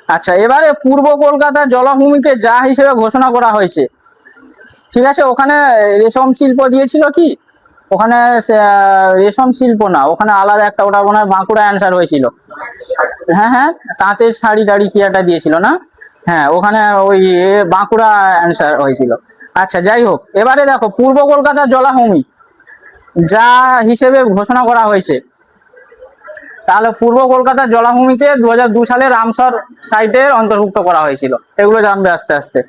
আচ্ছা, এবারে পূর্ব কলকাতার জলাভূমিকে যা হিসেবে ঘোষণা করা হয়েছে, ঠিক আছে, ওখানে রেশম শিল্প দিয়েছিল কি? ওখানে রেশম শিল্প না, ওখানে আলাদা একটা, ওটা মনে হয় বাঁকুড়া অ্যান্সার হয়েছিল। হ্যাঁ হ্যাঁ, তাঁতের শাড়ি টাড়ি কি একটা দিয়েছিল না? হ্যাঁ, ওখানে ওই বাঁকুড়া অ্যান্সার হয়েছিল। আচ্ছা, যাই হোক, এবারে দেখো পূর্ব কলকাতার জলাভূমি যা হিসেবে ঘোষণা করা হয়েছে, তাহলে পূর্ব কলকাতার জলাভূমিকে 2002 সালে রামসর সাইটের অন্তর্ভুক্ত করা হয়েছিল। এগুলো জানবে আস্তে আস্তে।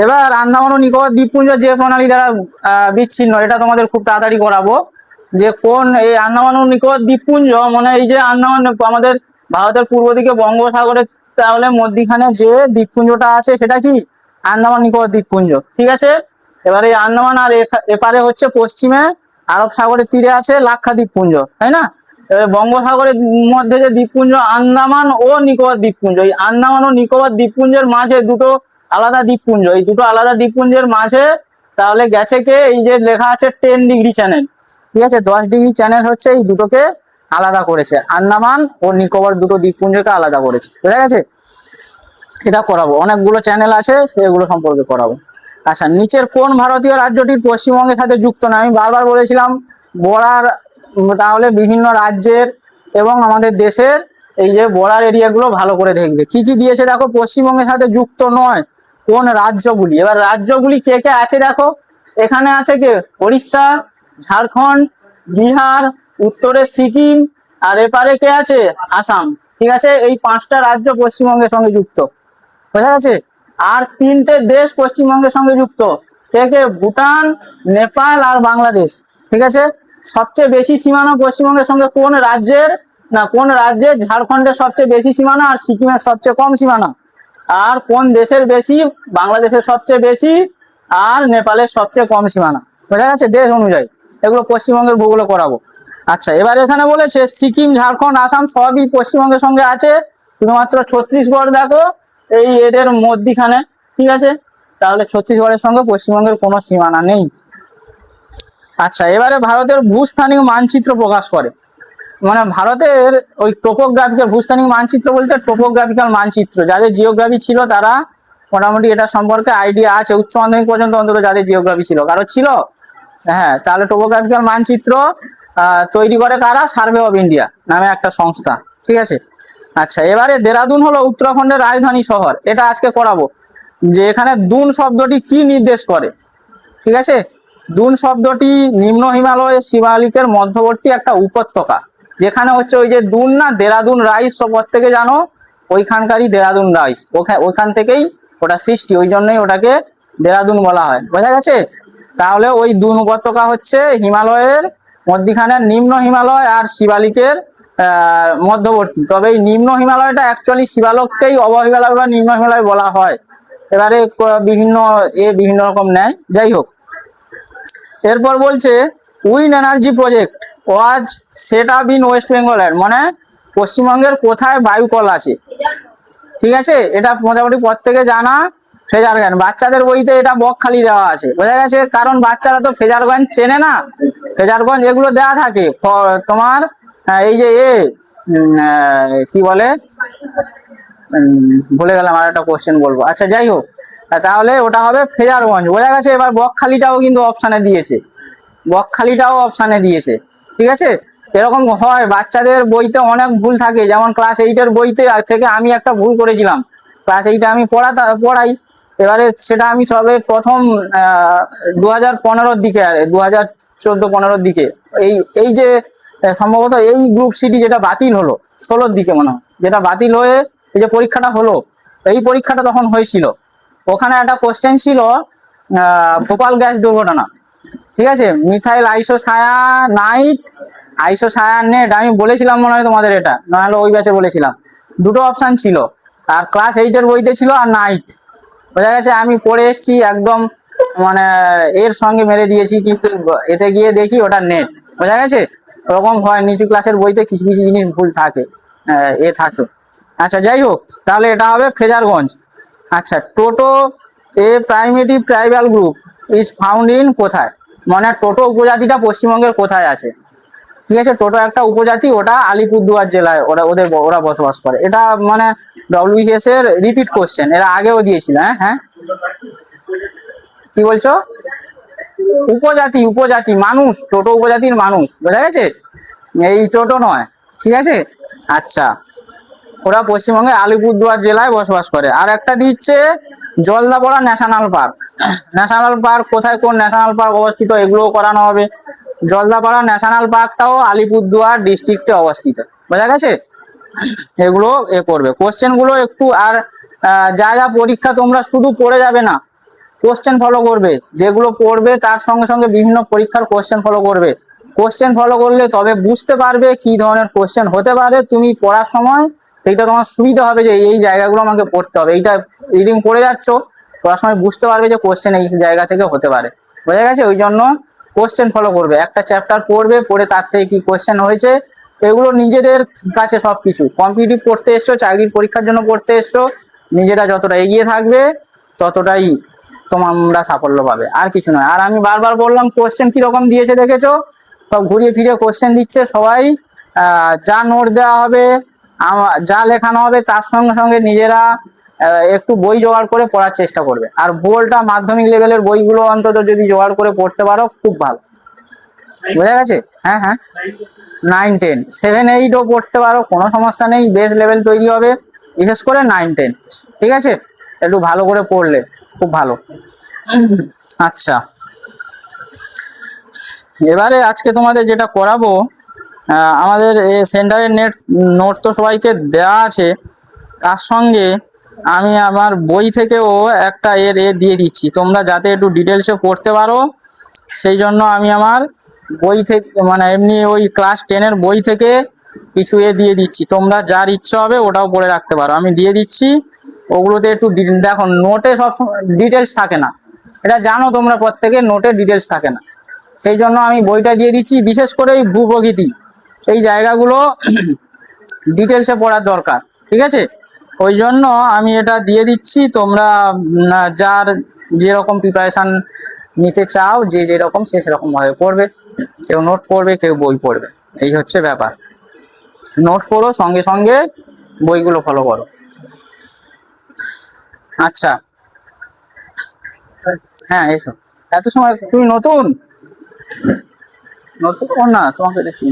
এবার আন্দামান ও নিকোবর দ্বীপপুঞ্জ যে প্রণালী দ্বারা বিচ্ছিন্ন, এটা তোমাদের খুব তাড়াতাড়ি করাবো, যে কোন এই আন্দামান ও নিকোবর দ্বীপপুঞ্জ, মানে এই যে আন্দামান আমাদের ভারতের পূর্ব দিকে বঙ্গোপসাগরের, তাহলে মধ্যিখানে যে দ্বীপপুঞ্জটা আছে সেটা কি? আন্দামান নিকোবর দ্বীপপুঞ্জ, ঠিক আছে। এবার এই আন্দামান আর এপারে হচ্ছে পশ্চিমে আরব সাগরের তীরে আছে লাক্ষাদ্বীপ পুঞ্জ, তাই না? এবার বঙ্গোপসাগরের মধ্যে যে দ্বীপপুঞ্জ আন্দামান ও নিকোবর দ্বীপপুঞ্জ, এই আন্দামান ও নিকোবর দ্বীপপুঞ্জের মাঝে দুটো আলাদা দ্বীপপুঞ্জ, এই দুটো আলাদা দ্বীপপুঞ্জের মাঝে তাহলে গেছে কে? এই যে লেখা আছে 10 ডিগ্রি চ্যানেল, ঠিক আছে, 10 ডিগ্রি চ্যানেল হচ্ছে এই দুটোকে আলাদা করেছে, আন্দামান ও নিকোবর দুটো দ্বীপপুঞ্জকে আলাদা করেছে, বুঝা গেছে? এটা করাবো, অনেকগুলো চ্যানেল আছে সেগুলো সম্পর্কে করাবো। আচ্ছা, নিচের কোন ভারতীয় রাজ্যটি পশ্চিমবঙ্গের সাথে যুক্ত না? আমি বারবার বলেছিলাম বর্ডার, তাহলে বিভিন্ন রাজ্যের এবং আমাদের দেশের এই যে বর্ডার এরিয়াগুলো ভালো করে দেখবে। কি কি দিয়েছে দেখো, পশ্চিমবঙ্গের সাথে যুক্ত নয় কোন রাজ্যগুলি। এবার রাজ্যগুলি কে কে আছে দেখো, এখানে আছে কে? উড়িষ্যা, ঝাড়খণ্ড, বিহার, উত্তরে সিকিম, আর এপারে কে আছে? আসাম, ঠিক আছে। এই 5টা রাজ্য পশ্চিমবঙ্গের সঙ্গে যুক্ত, বোঝা গেছে? আর 3টে দেশ পশ্চিমবঙ্গের সঙ্গে যুক্ত, কে কে? ভুটান, নেপাল আর বাংলাদেশ, ঠিক আছে। সবচেয়ে বেশি সীমানা পশ্চিমবঙ্গের সঙ্গে কোন রাজ্যের? না, কোন রাজ্যের? ঝাড়খণ্ডের সবচেয়ে বেশি সীমানা আর সিকিমের সবচেয়ে কম সীমানা। আর কোন দেশের বেশি? বাংলাদেশের সবচেয়ে বেশি আর নেপালের সবচেয়ে কম সীমানা, বোঝা গেছে? দেশ অনুযায়ী এগুলো পশ্চিমবঙ্গের ভূগোলে করাবো। আচ্ছা, এবার এখানে বলেছে সিকিম, ঝাড়খণ্ড, আসাম সবই পশ্চিমবঙ্গের সঙ্গে আছে, শুধুমাত্র ছত্তিশগড় দেখো এই এদের মধ্যিখানে, ঠিক আছে। তাহলে ছত্তিশগড়ের সঙ্গে পশ্চিমবঙ্গের কোনো সীমানা নেই। আচ্ছা, এবারে ভারতের ভূস্থানিক মানচিত্র প্রকাশ করে, মানে ভারতের ওই টোপোগ্রাফিক্যাল, ভূস্থানিক মানচিত্র বলতে টোপোগ্রাফিক্যাল মানচিত্র, যাদের জিওগ্রাফি ছিল তারা মোটামুটি এটা সম্পর্কে আইডিয়া আছে, উচ্চ মাধ্যমিক পর্যন্ত অন্তত যাদের জিওগ্রাফি ছিল, কারো ছিল? হ্যাঁ, তাহলে টোপোগ্রাফিক্যাল মানচিত্র তৈরি করে কারা? সার্ভে অফ ইন্ডিয়া নামে একটা সংস্থা, ঠিক আছে। আচ্ছা, এবারে দেরাদুন হলো উত্তরাখণ্ডের রাজধানী শহর, এটা আজকে করাবো, যে এখানে দুন শব্দটি কি নির্দেশ করে, ঠিক আছে। দুন শব্দটি নিম্ন হিমালয় শিবালিকের মধ্যবর্তী একটা উপত্যকা, যেখানে হচ্ছে ওই যে দুন না, দেরাদুন রাইস সব থেকে জানো, ওইখানকারই দেরাদুন রাইস, ওইখান থেকেই ওটা সৃষ্টি, ওই জন্যই ওটাকে দেরাদুন বলা হয়, বোঝা গেছে? তাহলে ওই দুন উপত্যকা হচ্ছে হিমালয়ের মধ্যিখানে, নিম্ন হিমালয় আর শিবালিকের মধ্যবর্তী। তবে এই নিম্ন হিমালয়টা অ্যাকচুয়ালি শিবালককেই অবহিমালয় বা নিম্ন হিমালয় বলা হয়। এবারে বিভিন্ন রকম নেয়, যাই হোক। এরপর বলছে wind energy project was set up in West Bengal, মানে পশ্চিমবঙ্গের কোথায় বায়ুকল আছে, ঠিক আছে। এটা মোটামুটি প্রত্যেকে জানা, ফ্রেজারগঞ্জ, বাচ্চাদের বইতে এটা বকখালি দেওয়া আছে, বোঝা গেছে? কারণ বাচ্চারা তো ফ্রেজারগঞ্জ চেনে না, ফ্রেজারগঞ্জ এগুলো দেওয়া থাকে তোমার এই যে কি বলে, ভুলে গেলাম, আর একটা কোশ্চেন বলবো। আচ্ছা, যাই হোক, তাহলে ওটা হবে ফ্রেজারগঞ্জ, বোঝা গেছে? এবার বকখালিটাও কিন্তু অপশানে দিয়েছে, বকখালিটাও অপশানে দিয়েছে, ঠিক আছে। এরকম হয়, বাচ্চাদের বইতে অনেক ভুল থাকে, যেমন ক্লাস 8-এর বইতে থেকে আমি একটা ভুল করেছিলাম, ক্লাস 8-এ আমি পড়াই, এবারে সেটা আমি সবে প্রথম 2015-র দিকে, আর 2014-15-র দিকে, এই যে সম্ভবত এই গ্রুপ সিটি যেটা বাতিল হলো 16-র দিকে মনে হয়, যেটা বাতিল হয়ে এই যে পরীক্ষাটা হলো, এই পরীক্ষাটা তখন হয়েছিল, ওখানে একটা কোশ্চেন ছিল ভোপাল গ্যাস দুর্ঘটনা, ঠিক আছে, মিথাইল আইসোসায়ানাইট, আমি বলেছিলাম মনে হয় তোমাদের, এটা নাহলে ওই ব্যাচে বলেছিলাম, দুটো অপশান ছিল, আর ক্লাস 8-এর বইতে ছিল আর নাইট, বোঝা গেছে? আমি পড়ে এসেছি একদম, মানে এর সঙ্গে মেরে দিয়েছি, কিন্তু এতে গিয়ে দেখি ওটা নেট, বোঝা গেছে? ওরকম হয়, নিচু ক্লাসের বইতে কিছু কিছু জিনিস ভুল থাকে, থাকে। আচ্ছা, যাই হোক, তাহলে এটা হবে ফ্রেজারগঞ্জ। আচ্ছা, Toto primitive tribal group is found in কোথায়, মানে টোটো উপজাতিটা পশ্চিমবঙ্গের কোথায় আছে, ঠিক আছে। টোটো একটা উপজাতি, ওটা আলিপুরদুয়ার জেলায় ওরা বসবাস করে। এটা মানে ডব্লিউবিসিএস এর রিপিট কোশ্চেন, এরা আগেও দিয়েছিল। হ্যাঁ হ্যাঁ, কি বলছো? উপজাতি, উপজাতি মানুষ, টোটো উপজাতির মানুষ, বোঝা গেছে? এই টোটো নয়, ঠিক আছে। আচ্ছা, ওরা পশ্চিমবঙ্গের আলিপুরদুয়ার জেলায় বসবাস করে। আর একটা দিচ্ছে Jaldapara national park. National park কোথায়, কোন ন্যাশনাল পার্ক অবস্থিত, এগুলোও করানো হবে। জলদাপাড়া ন্যাশনাল পার্কটাও আলিপুরদুয়ার ডিস্ট্রিক্টে অবস্থিত, বোঝা গেছে? এগুলো করবে কোশ্চেন গুলো একটু। আর যা যা পরীক্ষা, তোমরা শুধু পড়ে যাবে না, কোশ্চেন ফলো করবে। যেগুলো পড়বে তার সঙ্গে সঙ্গে বিভিন্ন পরীক্ষার কোশ্চেন ফলো করবে। কোশ্চেন ফলো করলে তবে বুঝতে পারবে কি ধরনের কোশ্চেন হতে পারে। তুমি পড়ার সময় এইটা তোমার সুবিধা হবে যে এই জায়গাগুলো আমাকে পড়তে হবে। এইটা রিডিং পড়ে যাচ্ছ, পড়ার সময় বুঝতে পারবে যে কোশ্চেন এই জায়গা থেকে হতে পারে, বোঝা গেছে? ওই জন্য কোশ্চেন ফলো করবে, একটা চ্যাপ্টার পড়বে, পড়ে তার থেকে কি কোশ্চেন হয়েছে, এগুলো নিজেদের কাছে। সবকিছু কম্পিটিটিভ পড়তে এসছো, চাকরির পরীক্ষার জন্য পড়তে এসছো, নিজেরা যতটা এগিয়ে থাকবে ততটাই তোমরা সাফল্য পাবে, আর কিছু নয়। আর আমি বারবার বললাম, কোশ্চেন কিরকম দিয়েছে দেখেছো? সব ঘুরিয়ে ফিরে কোশ্চেন দিচ্ছে। সবাই যা নোট দেওয়া হবে, যা লেখানো হবে, তার সঙ্গে সঙ্গে নিজেরা একটু বই জোগাড় করে পড়ার চেষ্টা করবে। আর ভূগোলটা মাধ্যমিক লেভেলের বইগুলো অন্তত যদি জোগাড় করে পড়তে পারো, খুব ভালো, বোঝা গেছে? হ্যাঁ হ্যাঁ, 9, 10, 7, 8ও পড়তে পারো, কোনো সমস্যা নেই। বেস লেভেল তৈরি হবে, বিশেষ করে 9, 10, ঠিক আছে? একটু ভালো করে পড়লে খুব ভালো। আচ্ছা, এবারে আজকে তোমাদের যেটা করাবো, আমাদের সেন্টারের নোট তো সবাইকে দেওয়া আছে, তার সঙ্গে আমি আমার বই থেকেও একটা দিয়ে দিচ্ছি, তোমরা যাতে একটু ডিটেলসে পড়তে পারো। সেই জন্য আমি আমার বই থেকে, মানে এমনি ওই ক্লাস 10-এর বই থেকে কিছু দিয়ে দিচ্ছি। তোমরা যার ইচ্ছা হবে ওটাও পড়ে রাখতে পারো, আমি দিয়ে দিচ্ছি। ওগুলোতে একটু দেখো, নোটে সবসময় ডিটেলস থাকে না, এটা জানো তোমরা প্রত্যেকে, নোটে ডিটেলস থাকে না। সেই জন্য আমি বইটা দিয়ে দিচ্ছি। বিশেষ করে এই ভূপ্রকৃতি, এই জায়গাগুলো ডিটেলসে পড়ার দরকার, ঠিক আছে? ওই জন্য আমি এটা দিয়ে দিচ্ছি। তোমরা যার যেরকম প্রিপারেশন নিতে চাও, যে যেরকম সে সেরকম ভাবে পড়বে। কেউ নোট পড়বে, কেউ বই পড়বে, এই হচ্ছে ব্যাপার। নোট পড়ো, সঙ্গে সঙ্গে বইগুলো ফলো করো। আচ্ছা, হ্যাঁ এসো। এত সময় তুমি নতুন নতুন না, তোমাকে দেখি।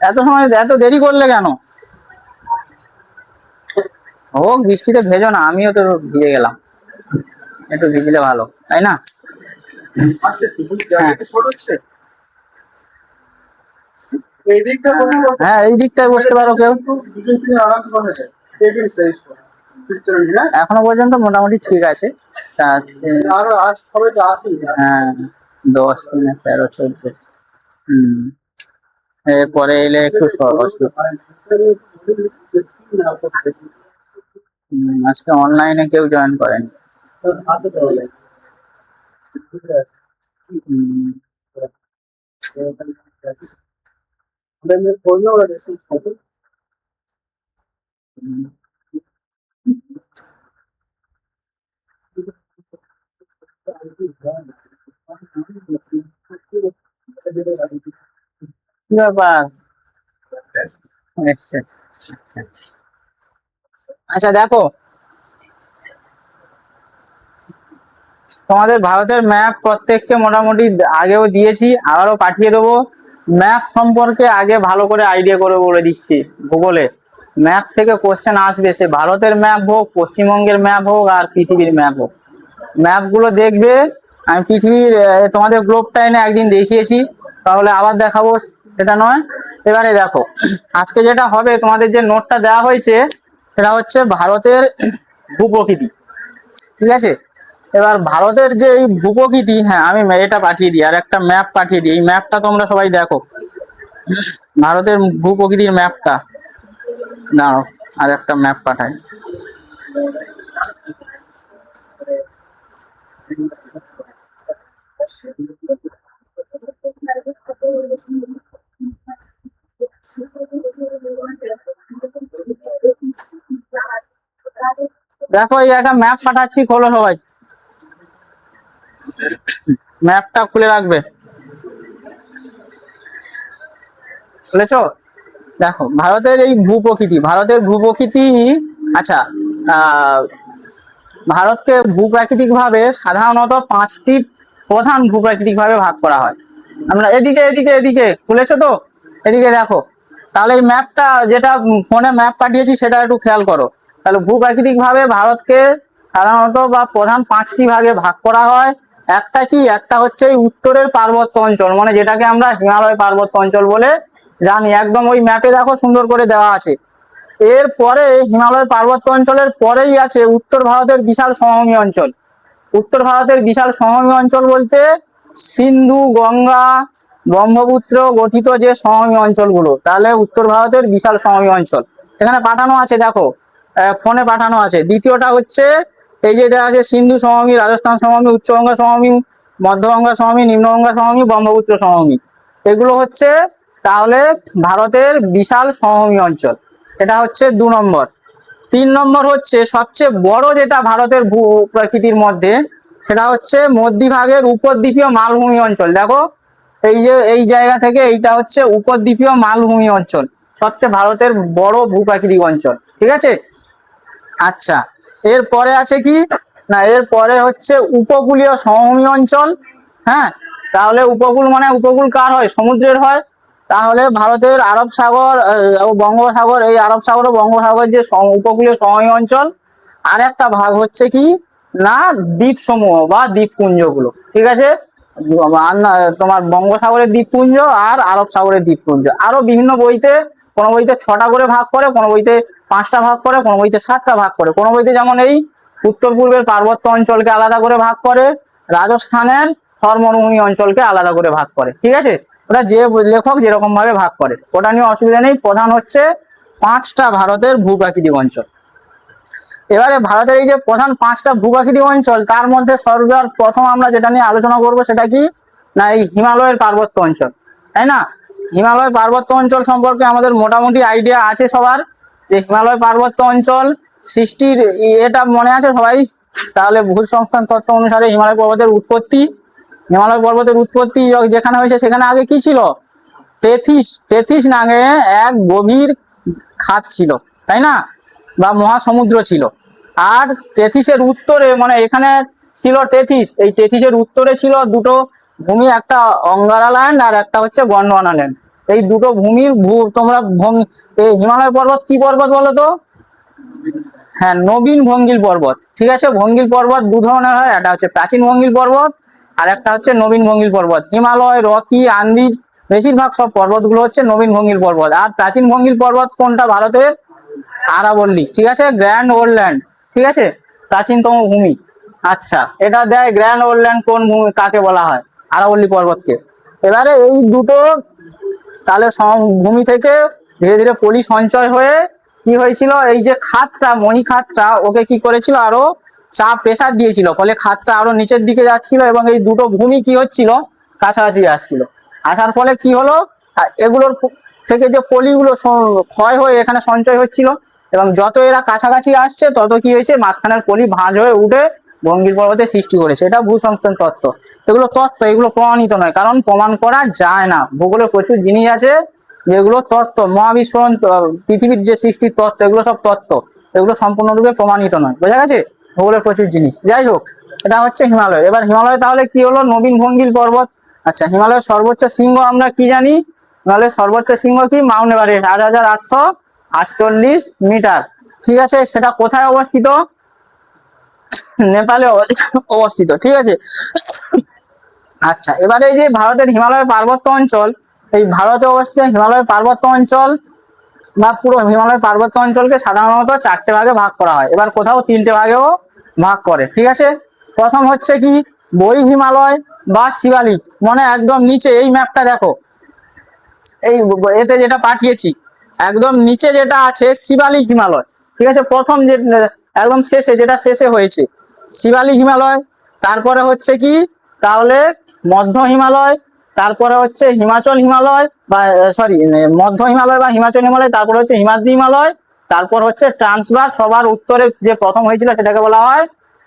এত সময় এত দেরি করলে কেন? হোক, বৃষ্টিতে ভেজো না, আমিও তো ভিজে গেলাম। একটু ভিজলে ভালো, তাই না? হ্যাঁ, এই দিকটায় বসতে পারো কেউ। এখনো পর্যন্ত মোটামুটি ঠিক আছে। হ্যাঁ, 10, 3, 13, 14। এরপরে এলে একটু আজকে অনলাইনে কেউ জয়েন করেনি। কি ব্যাপার? আচ্ছা দেখো, তোমাদের ভারতের ম্যাপ প্রত্যেককে মোটামুটি আগেও দিয়েছি, আবারও পাঠিয়ে দেবো। ম্যাপ সম্পর্কে আগে ভালো করে আইডিয়া করে বলে দিচ্ছি। ভূগোলে ম্যাপ থেকে কোশ্চেন আসবে, সে ভারতের ম্যাপ হোক, পশ্চিমবঙ্গের ম্যাপ হোক, আর পৃথিবীর ম্যাপ হোক। ম্যাপগুলো দেখবে, আমি পৃথিবীর তোমাদের গ্লোবটা এনে একদিন দেখিয়েছি, তাহলে আবার দেখাবো, সেটা নয়। এবারে দেখো, আজকে যেটা হবে, তোমাদের যে নোটটা দেওয়া হয়েছে সেটা হচ্ছে ভারতের ভূপ্রকৃতি, ঠিক আছে? এবার ভারতের যে এই ভূপ্রকৃতি, হ্যাঁ আমি এটা পাঠিয়ে দিই, আর একটা ম্যাপ পাঠিয়ে দিই। এই ম্যাপটা তোমরা সবাই দেখো, ভারতের ভূপ্রকৃতির ম্যাপটা। দাঁড়াও, আর একটা ম্যাপ পাঠাই। দেখো, এই একটা ম্যাপ পাঠাচ্ছি, খোলো সবাই, ম্যাপটা খুলে রাখবে। বুঝেছো? দেখো ভারতের এই ভূপ্রকৃতি, আচ্ছা, আহ ভারতকে ভূপ্রাকৃতিক ভাবে সাধারণত 5টি প্রধান ভূপ্রাকৃতিক ভাবে ভাগ করা হয়। আমরা এদিকে এদিকে এদিকে খুলেছো তো, এদিকে দেখো, তাহলে এই ম্যাপটা যেটা ফোনে ম্যাপ পাঠিয়েছি সেটা একটু খেয়াল করো। তাহলে ভূপ্রাকৃতিক ভাবে ভারতকে সাধারণত বা প্রধান 5টি ভাগে ভাগ করা হয়। একটা কি, একটা হচ্ছে এই উত্তরের পার্বত্য অঞ্চল, মানে যেটাকে আমরা হিমালয় পার্বত্য অঞ্চল বলে জানি, একদম ওই ম্যাপে দেখো সুন্দর করে দেওয়া আছে। এর পরে হিমালয় পার্বত্য অঞ্চলের পরেই আছে উত্তর ভারতের বিশাল সমভূমি অঞ্চল। উত্তর ভারতের বিশাল সমভূমি অঞ্চল বলতে সিন্ধু, গঙ্গা, ব্রহ্মপুত্র গঠিত যে সমভূমি অঞ্চলগুলো, তাহলে উত্তর ভারতের বিশাল সমভূমি অঞ্চল এখানে পাঠানো আছে, দেখো ফোনে পাঠানো আছে। দ্বিতীয়টা হচ্ছে এই যে দেওয়া আছে সিন্ধু সমভূমি, রাজস্থান সমভূমি, উচ্চগঙ্গা সমভূমি, মধ্যগঙ্গা সমভূমি, নিম্নগঙ্গা সমভূমি, ব্রহ্মপুত্র সমভূমি, এগুলো হচ্ছে তাহলে ভারতের বিশাল সমভূমি অঞ্চল। এটা হচ্ছে 2 নম্বর। 3 নম্বর হচ্ছে সবচেয়ে বড় যেটা ভারতের ভূ প্রকৃতির মধ্যে, সেটা হচ্ছে মধ্যভাগের উপদ্বীপীয় মালভূমি অঞ্চল। দেখো এই যে এই জায়গা থেকে এইটা হচ্ছে উপদ্বীপীয় মালভূমি অঞ্চল, সবচেয়ে ভারতের বড় ভূপ্রাকৃতিক অঞ্চল। ঠিক আছে, আচ্ছা, এরপরে আছে কি না, এরপরে হচ্ছে উপকূলীয় সমভূমি অঞ্চল। হ্যাঁ, তাহলে উপকূল মানে উপকূল কার হয়, সমুদ্রের হয়। তাহলে ভারতের আরব সাগর ও বঙ্গোপসাগর, এই আরব সাগর ও বঙ্গোপসাগর যে উপকূলীয় সমভূমি অঞ্চল। আর একটা ভাগ হচ্ছে কি না, দ্বীপ সমূহ বা দ্বীপপুঞ্জগুলো। ঠিক আছে, তোমার বঙ্গোপসাগরের দ্বীপপুঞ্জ আর আরব সাগরের দ্বীপপুঞ্জ। আরো বিভিন্ন বইতে, কোনো বইতে 6টা করে ভাগ করে, কোনো বইতে 5টা ভাগ করে, কোনো বইতে 7টা ভাগ করে। কোনো বইতে যেমন এই উত্তর পূর্বের পার্বত্য অঞ্চলকে আলাদা করে ভাগ করে, রাজস্থানের থর মরুভূমি অঞ্চলকে আলাদা করে ভাগ করে। ঠিক আছে, ওটা যে লেখক যেরকম ভাবে ভাগ করে, ওটা নিয়ে অসুবিধা নেই। প্রধান হচ্ছে 5টা ভারতের ভূপ্রাকৃতিক অঞ্চল। এবারে ভারতের এই যে প্রধান 5টা ভূপ্রাকৃতিক অঞ্চল, তার মধ্যে সর্বপ্রথম আমরা যেটা নিয়ে আলোচনা করব সেটা কি না, এই হিমালয়ের পার্বত্য অঞ্চল, তাই না? হিমালয় পার্বত্য অঞ্চল সম্পর্কে আমাদের মোটামুটি আইডিয়া আছে সবার, যে হিমালয় পার্বত্য অঞ্চল সৃষ্টির এটা মনে আছে সবাই। তাহলে ভূসংস্থান তত্ত্ব অনুসারে হিমালয় পর্বতের উৎপত্তি যেখানে হয়েছে সেখানে আগে কি ছিল, তেথিস নামে এক গভীর খাত ছিল, তাই না, বা মহাসমুদ্র ছিল। আর তেথিসের উত্তরে, মানে এখানে ছিল তেথিস, এই তেথিসের উত্তরে ছিল দুটো ভূমি, একটা অঙ্গারা ল্যান্ড আর একটা হচ্ছে গন্ডওয়ানা ল্যান্ড। এই দুটো ভূমির তোমরা এই হিমালয় পর্বত কি পর্বত বলো তো? হ্যাঁ, নবীন ভঙ্গিল পর্বত। ঠিক আছে, ভঙ্গিল পর্বত 2 ধরনের হয়, একটা হচ্ছে প্রাচীন ভঙ্গিল পর্বত আর একটা হচ্ছে নবীন ভঙ্গিল পর্বত। হিমালয়, রকি, আন্দিজ, বেশিরভাগ সব পর্বতগুলো হচ্ছে নবীন ভঙ্গিল পর্বত। আর প্রাচীন ভঙ্গিল পর্বত কোনটা ভারতের? আরাবল্লী। ঠিক আছে, গ্র্যান্ড ওল্ডল্যান্ড। ঠিক আছে, প্রাচীনতম ভূমি। আচ্ছা, এটা দেয় গ্র্যান্ড ওল্ডল্যান্ড কোন ভূমি কাকে বলা হয়, আরাবল্লী পর্বতকে। এবারে এই দুটো তাহলে ভূমি থেকে ধীরে ধীরে পলি সঞ্চয় হয়ে কি হয়েছিল, এই যে খাতটা, মণি খাতটা, ওকে কি করেছিল, আরো চাপ প্রেসার দিয়েছিল, ফলে খাতটা আরো নিচের দিকে যাচ্ছিল এবং এই দুটো ভূমি কি হচ্ছিল, কাছাকাছি আসছিল। আসার ফলে কি হলো, এগুলোর থেকে যে পলিগুলো ক্ষয় হয়ে এখানে সঞ্চয় হচ্ছিল, এবং যত এরা কাছাকাছি আসছে তত কি হয়েছে, মাঝখানের পলি ভাঁজ হয়ে উঠে ভঙ্গির পর্বতের সৃষ্টি করেছে। এটা ভূসংস্থান তত্ত্ব। এগুলো তত্ত্ব, এগুলো প্রমাণিত নয়, কারণ প্রমাণ করা যায় না। ভূগোলে প্রচুর জিনিস আছে যেগুলো তত্ত্ব, মহাবিস্ফোরণ, পৃথিবীর যে সৃষ্টির তত্ত্ব, এগুলো সব তত্ত্ব, এগুলো সম্পূর্ণরূপে প্রমাণিত নয়। বোঝা গেছে? ভূগোলের প্রচুর জিনিস। যাই হোক, এটা হচ্ছে হিমালয়। এবার হিমালয় তাহলে কি হলো, নবীন ভঙ্গিল পর্বত। আচ্ছা, হিমালয়ের সর্বোচ্চ শৃঙ্গ আমরা কি জানি? হিমালয়ের সর্বোচ্চ শৃঙ্গ কি? Mount Everest, 8848 metre. ঠিক আছে, সেটা কোথায় অবস্থিত? নেপালে অবস্থিত। ঠিক আছে, আচ্ছা, এবারে এই যে ভারতের হিমালয় পার্বত্য অঞ্চল, এই ভারতে অবস্থিত হিমালয় পার্বত্য অঞ্চল বা পুরো হিমালয় পার্বত্য অঞ্চলকে সাধারণত 4টে ভাগে ভাগ করা হয়। এবার কোথাও 3টে ভাগেও ভাগ করে। ঠিক আছে, প্রথম হচ্ছে কি বই হিমালয় বা শিবালিক, মানে একদম নিচে এই ম্যাপটা দেখো, এই এতে যেটা পাঠিয়েছি একদম নিচে যেটা আছে শিবালিক হিমালয়। ঠিক আছে, প্রথম যে একদম শেষে যেটা শেষে হয়েছে শিবালিক হিমালয়। তারপরে হচ্ছে কি তাহলে মধ্য হিমালয়, তারপরে হচ্ছে হিমাচল হিমালয় বা সরি মধ্য হিমালয় বা হিমাচল হিমালয়, তারপরে হচ্ছে হিমাদ্রি হিমালয়, তারপর হচ্ছে ট্রান্সভার, সবার উত্তরে যে প্রথম হয়েছিল সেটাকে বলা হয়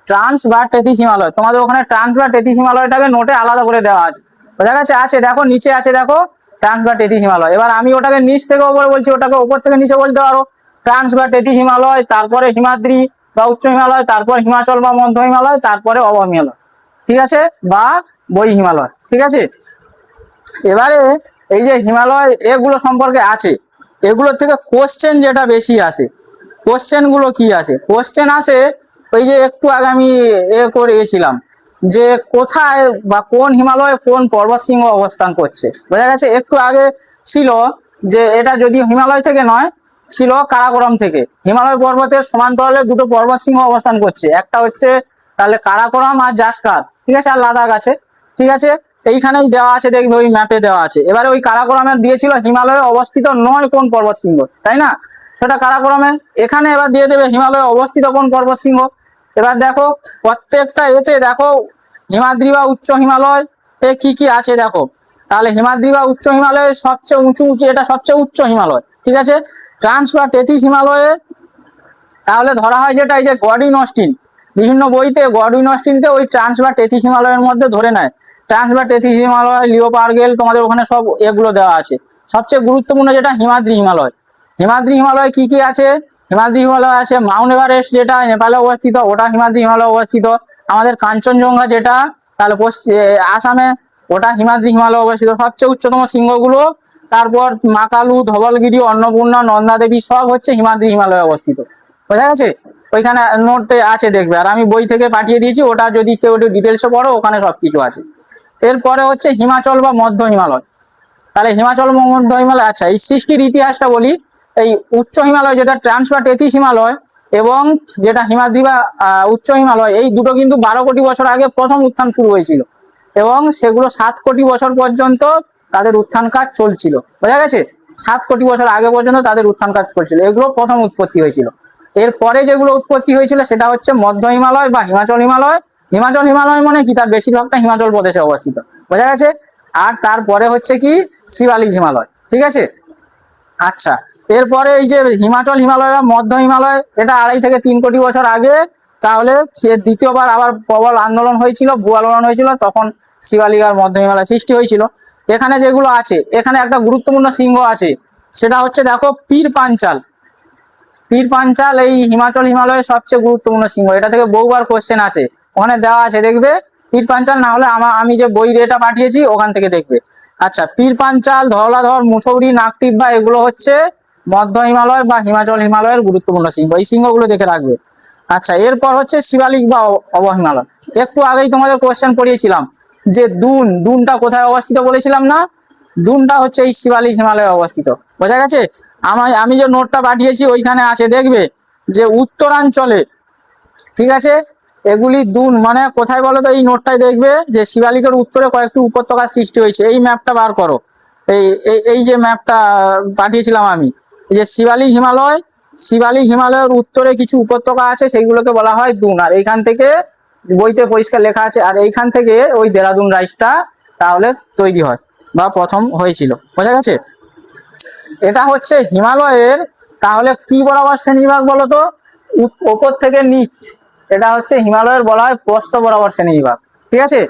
ট্রান্স বা টেথিস হিমালয়। তোমাদের ওখানে ট্রান্স বা টেথিস হিমালয়টাকে নোটে আলাদা করে দেওয়া আছে, বোঝা গেছে? আছে, দেখো নিচে আছে, দেখো ট্রান্স বা টেথি হিমালয়। এবার আমি ওটাকে নিচ থেকে ওপরে বলছি, ওটাকে ওপর থেকে নিচে বলতে পারো, ট্রান্স বা টেথি হিমালয়, তারপরে হিমাদ্রি বা উচ্চ হিমালয়, তারপর হিমাচল বা মধ্য হিমালয়, তারপরে অব হিমালয়, ঠিক আছে, বা বই হিমালয়, ঠিক আছে। এবারে এই যে হিমালয় এগুলো সম্পর্কে আছে, এগুলোর থেকে কোশ্চেন যেটা বেশি আসে, কোশ্চেন গুলো কি আসে, কোশ্চেন আসে ওই যে একটু আগে আমি করে গেছিলাম যে কোথায় বা কোন হিমালয়ে কোন পর্বত শৃঙ্গ অবস্থান করছে, বোঝা গেছে। একটু আগে ছিল যে এটা যদি হিমালয় থেকে নয়, ছিল কারাকোরাম থেকে। হিমালয় পর্বতের সমান্তরালে দুটো পর্বত শৃঙ্গ অবস্থান করছে, একটা হচ্ছে তাহলে কারাকোরাম আর জাসকার, ঠিক আছে, আর লাদাখ আছে, ঠিক আছে। এইখানেই দেওয়া আছে, দেখবে ওই ম্যাপে দেওয়া আছে। এবারে ওই কারাকোরামের দিয়েছিল হিমালয়ে অবস্থিত নয় কোন পর্বত শৃঙ্গ, তাই না, সেটা কারাকোরামে। এখানে এবার দিয়ে দেবে হিমালয়ে অবস্থিত কোন পর্বত শৃঙ্গ। এবার দেখো প্রত্যেকটা এতে দেখো হিমাদ্রি বা উচ্চ হিমালয় এ কি কি আছে দেখো। তাহলে হিমাদ্রি বা উচ্চ হিমালয়ে সবচেয়ে উঁচু উঁচু, এটা সবচেয়ে উচ্চ হিমালয়, ঠিক আছে। ট্রান্স বা টেথিস হিমালয়ে তাহলে ধরা হয় যেটা এই যে গডউইন অস্টিন, বিভিন্ন বইতে গডউইন অস্টিনকে ওই ট্রান্স বা টেথিস হিমালয়ের মধ্যে ধরে নেয়। ট্রান্স বা টেথিস হিমালয়, লিওপার্গেল, তোমাদের ওখানে সব এগুলো দেওয়া আছে। সবচেয়ে গুরুত্বপূর্ণ যেটা হিমাদ্রি হিমালয়। হিমাদ্রি হিমালয় কি কি আছে, হিমাদ্রি হিমালয় আছে মাউন্ট এভারেস্ট যেটা নেপালে অবস্থিত, ওটা হিমাদ্রি হিমালয় অবস্থিত। আমাদের কাঞ্চনজঙ্ঘা যেটা তাহলে আসামে, ওটা হিমাদ্রি হিমালয় অবস্থিত, সবচেয়ে উচ্চতম শৃঙ্গগুলো। তারপর মাকালু, ধবলগিরি, অন্নপূর্ণা, নন্দা দেবী সব হচ্ছে হিমাদ্রি হিমালয়ে অবস্থিত, বোঝা গেছে। ওইখানে নোটে আছে দেখবে, আর আমি বই থেকে পাঠিয়ে দিয়েছি, ওটা যদি কেউ একটু ডিটেলসে পড়ো ওখানে সবকিছু আছে। এরপরে হচ্ছে হিমাচল বা মধ্য হিমালয়। তাহলে হিমাচল মধ্য হিমালয়, আচ্ছা এই সৃষ্টির ইতিহাসটা বলি। এই উচ্চ হিমালয় যেটা ট্রান্স বা টেথিস হিমালয় এবং যেটা হিমাদ্রি বা উচ্চ হিমালয়, এই দুটো কিন্তু 12 কোটি বছর আগে প্রথম উত্থান শুরু হয়েছিল এবং সেগুলো 7 কোটি বছর পর্যন্ত তাদের উত্থান কাজ চলছিল, বোঝা গেছে। 7 কোটি বছর আগে পর্যন্ত তাদের উত্থান কাজ চলছিল, এগুলো প্রথম উৎপত্তি হয়েছিল। এরপরে যেগুলো উৎপত্তি হয়েছিল সেটা হচ্ছে মধ্য হিমালয় বা হিমাচল হিমালয়। হিমাচল হিমালয় মানে কি, তার বেশিরভাগটা হিমাচল প্রদেশে অবস্থিত, বোঝা গেছে। আর তারপরে হচ্ছে কি শিবালিক হিমালয়, ঠিক আছে। আচ্ছা, এরপরে এই যে হিমাচল হিমালয় বা মধ্য হিমালয়, এটা 2.5 থেকে 3 কোটি বছর আগে তাহলে সে দ্বিতীয়বার আবার প্রবল আন্দোলন হয়েছিল, ভূ আন্দোলন হয়েছিল, তখন শিবালিক আর মধ্য হিমালয় সৃষ্টি হয়েছিল। এখানে যেগুলো আছে, এখানে একটা গুরুত্বপূর্ণ শৃঙ্গ আছে, সেটা হচ্ছে দেখো পীর পাঞ্চাল। পীর পাঞ্চাল এই হিমাচল হিমালয়ের সবচেয়ে গুরুত্বপূর্ণ শৃঙ্গ, এটা থেকে বহুবার কোশ্চেন আসে, ওখানে দেওয়া আছে দেখবে পীর পাঞ্চাল, না হলে আমি যে বই এটা পাঠিয়েছি ওখান থেকে দেখবে। আচ্ছা, পীর পাঞ্চাল, ধওলাধর, মুসৌরি, নাগটিব্বা এগুলো হচ্ছে মধ্য হিমালয় বা হিমাচল হিমালয়ের গুরুত্বপূর্ণ শৃঙ্গ, এই শৃঙ্গগুলো দেখে রাখবে। আচ্ছা, এরপর হচ্ছে শিবালিক বা অব হিমালয়। একটু আগেই তোমাদের কোশ্চেন পড়িয়েছিলাম যে দুনটা কোথায় অবস্থিত বলেছিলাম না, দুনটা হচ্ছে এই শিবালিক হিমালয়ে অবস্থিত, বোঝা গেছে। আমি যে নোটটা পাঠিয়েছি ওইখানে আছে দেখবে যে উত্তরাঞ্চলে, ঠিক আছে, এগুলি দুন মানে কোথায় বলো তো, এই নোটটাই দেখবে যে শিবালিকের উত্তরে কয়েকটি উপত্যকা সৃষ্টি হয়েছে, এই ম্যাপটা বার করো। এই এই যে ম্যাপটা পাঠিয়েছিলাম আমি, এই যে শিবালিক হিমালয়, শিবালিক হিমালয়ের উত্তরে কিছু উপত্যকা আছে, সেইগুলোকে বলা হয় দুন। আর এইখান থেকে বইতে পরিষ্কার লেখা আছে, আর এইখান থেকে ওই দেরাদুন রাইজটা তাহলে তৈরি হয় বা প্রথম হয়েছিল, বোঝা গেছে। এটা হচ্ছে হিমালয়ের তাহলে কি বরাবর শ্রেণীবিভাগ বলতো, ওপর থেকে নিচ, এটা হচ্ছে হিমালয়ের বলা হয় প্রস্থ বরাবর শ্রেণীবিভাগ, ঠিক আছে।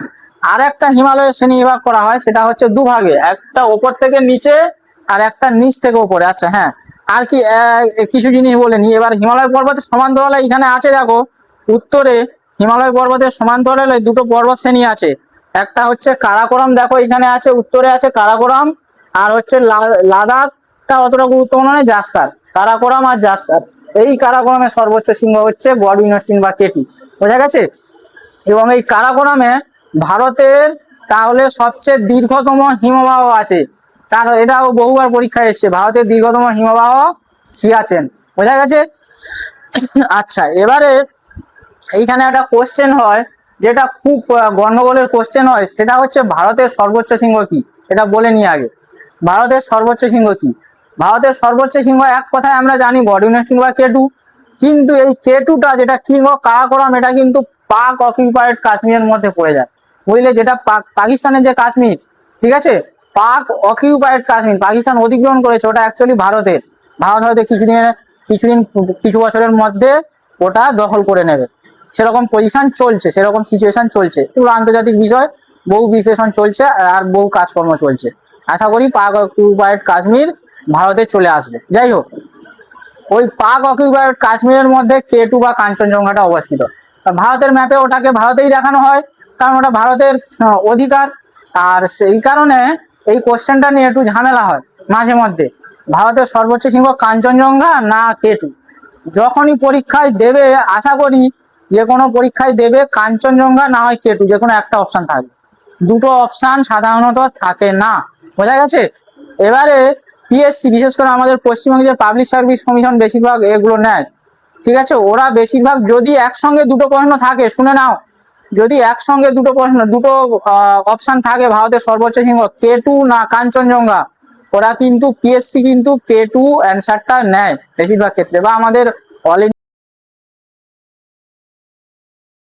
আর একটা হিমালয়ের শ্রেণীবিভাগ করা হয়, সেটা হচ্ছে দুভাগে, একটা ওপর থেকে নিচে আর একটা নিচ থেকে উপরে। আচ্ছা হ্যাঁ, আর কি কিছু জিনিস বলে নি। এবার হিমালয় পর্বতের সমান্তরালে এখানে আছে দেখো, উত্তরে হিমালয় পর্বতের সমান্তরালে দুটো পর্বত শ্রেণী আছে, একটা হচ্ছে কারাকোরাম, দেখো এখানে আছে, উত্তরে আছে কারাকোরাম, আর হচ্ছে লাদাখটা অতটা গুরুত্বপূর্ণ নয়, জাসকার, কারাকোরাম আর জাসকার। এই কারাকোরামের সর্বোচ্চ শৃঙ্গ হচ্ছে গডউইন অস্টিন বা কেটি, বোঝা গেছে। এবং এই কারাকোরামে ভারতের তাহলে সবচেয়ে দীর্ঘতম হিমবাহ আছে, তার এটাও বহুবার পরীক্ষায় এসছে, ভারতের দীর্ঘতম হিমবাহ সিয়াচেন, বোঝা গেছে। আচ্ছা, এবারে এইখানে একটা কোশ্চেন হয়, যেটা খুব গন্ডগোলের কোশ্চেন হয়, সেটা হচ্ছে ভারতের সর্বোচ্চ শৃঙ্গ কি, এটা বলে নিই আগে। ভারতের সর্বোচ্চ শৃঙ্গ কি, ভারতের সর্বোচ্চ শৃঙ্গ এক কথায় আমরা জানি গডউইন অস্টিন বা কেটু, কিন্তু এই কেটুটা যেটা কিং অফ কারাকোরাম, এটা কিন্তু পাক অকুপায়েড কাশ্মীরের মধ্যে পড়ে যায়, বুঝলে, যেটা পাকিস্তানের যে কাশ্মীর, ঠিক আছে, পাক অকুপায়েড কাশ্মীর পাকিস্তান অধিগ্রহণ করেছে, ওটা অ্যাকচুয়ালি ভারতের। ভারত হয়তো কিছু বছরের মধ্যে ওটা দখল করে নেবে, সেরকম পজিশন চলছে, সেরকম সিচুয়েশন চলছে, পুরো আন্তর্জাতিক বিষয়, বহু বিশ্লেষণ চলছে আর বহু কাজকর্ম চলছে, আশা করি পাক অকুপায়েড কাশ্মীর ভারতে চলে আসবে। যাই হোক, ওই পাক অকুপায়েড কাশ্মীরের মধ্যে K2 বা কাঞ্চনজঙ্ঘাটা অবস্থিত। ভারতের ম্যাপে ওটাকে ভারতেই দেখানো হয়, কারণ ওটা ভারতের অধিকার। আর সেই কারণে এই কোশ্চেনটা নিয়ে একটু ঝামেলা হয় মাঝে মধ্যে, ভারতের সর্বোচ্চ শৃঙ্গ কাঞ্চনজঙ্ঘা না K2। যখনই পরীক্ষায় দেবে, আশা করি যে কোনো পরীক্ষায় দেবে কাঞ্চনজঙ্ঘা না হয় K2, যে কোনো একটা অপশন থাকবে, দুটো অপশন সাধারণত থাকে না। বোঝা গেছে? এবারে পিএসসি, বিশেষ করে আমাদের পশ্চিমবঙ্গে যে পাবলিক সার্ভিস কমিশন বেশিরভাগ এগুলো নেয়, ঠিক আছে, ওরা বেশিরভাগ যদি একসঙ্গে দুটো প্রশ্ন থাকে, শুনে নাও, যদি একসঙ্গে দুটো প্রশ্ন, দুটো অপশন থাকে ভারতের সর্বোচ্চ শৃঙ্গ K2 না কাঞ্চনজঙ্ঘা, ওরা কিন্তু পিএসসি কিন্তু K2 অ্যান্সারটা নেয় বেশিরভাগ ক্ষেত্রে। বা আমাদের অল